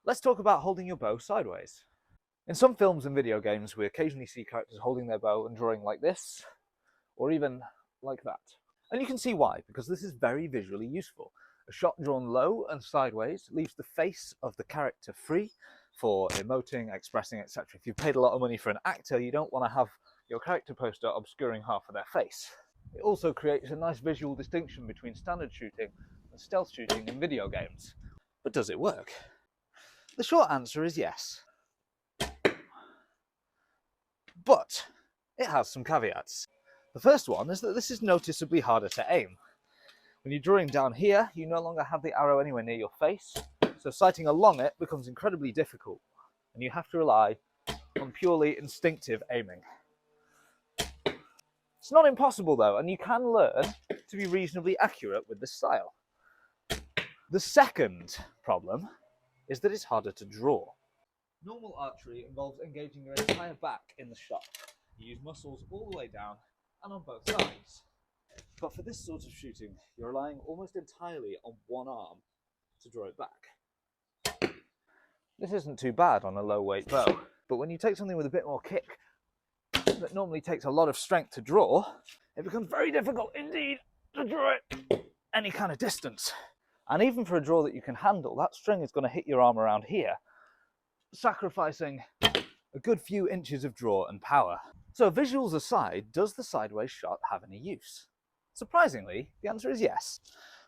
Let's talk about holding your bow sideways. In some films and video games, we occasionally see characters holding their bow and drawing like this, or even like that. And you can see why, because this is very visually useful. A shot drawn low and sideways leaves the face of the character free for emoting, expressing, etc. If you've paid a lot of money for an actor, you don't want to have your character poster obscuring half of their face. It also creates a nice visual distinction between standard shooting and stealth shooting in video games. But does it work? The short answer is yes. But it has some caveats. The first one is that this is noticeably harder to aim. When you're drawing down here, you no longer have the arrow anywhere near your face, so sighting along it becomes incredibly difficult, and you have to rely on purely instinctive aiming. It's not impossible though, and you can learn to be reasonably accurate with this style. The second problem is that it's harder to draw. Normal archery involves engaging your entire back in the shot. You use muscles all the way down and on both sides. But for this sort of shooting, you're relying almost entirely on one arm to draw it back. This isn't too bad on a low weight bow, but when you take something with a bit more kick that normally takes a lot of strength to draw, it becomes very difficult indeed to draw it any kind of distance. And even for a draw that you can handle, that string is going to hit your arm around here, sacrificing a good few inches of draw and power. So visuals aside, does the sideways shot have any use? Surprisingly, the answer is yes.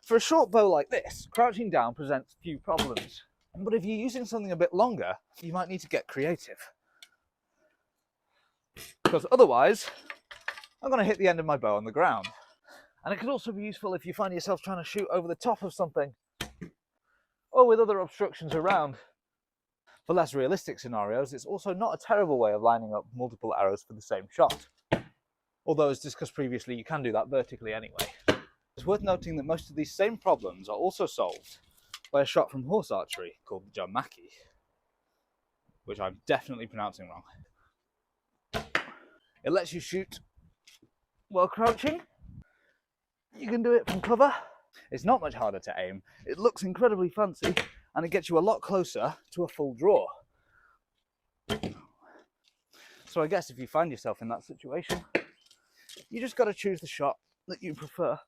For a short bow like this, crouching down presents few problems. But if you're using something a bit longer, you might need to get creative. Because otherwise, I'm going to hit the end of my bow on the ground. And it could also be useful if you find yourself trying to shoot over the top of something, or with other obstructions around. For less realistic scenarios, it's also not a terrible way of lining up multiple arrows for the same shot. Although, as discussed previously, you can do that vertically anyway. It's worth noting that most of these same problems are also solved by a shot from horse archery called the jamaki, which I'm definitely pronouncing wrong. It lets you shoot while crouching. You can do it from cover. It's not much harder to aim. It looks incredibly fancy, and it gets you a lot closer to a full draw. So I guess if you find yourself in that situation, you just got to choose the shot that you prefer.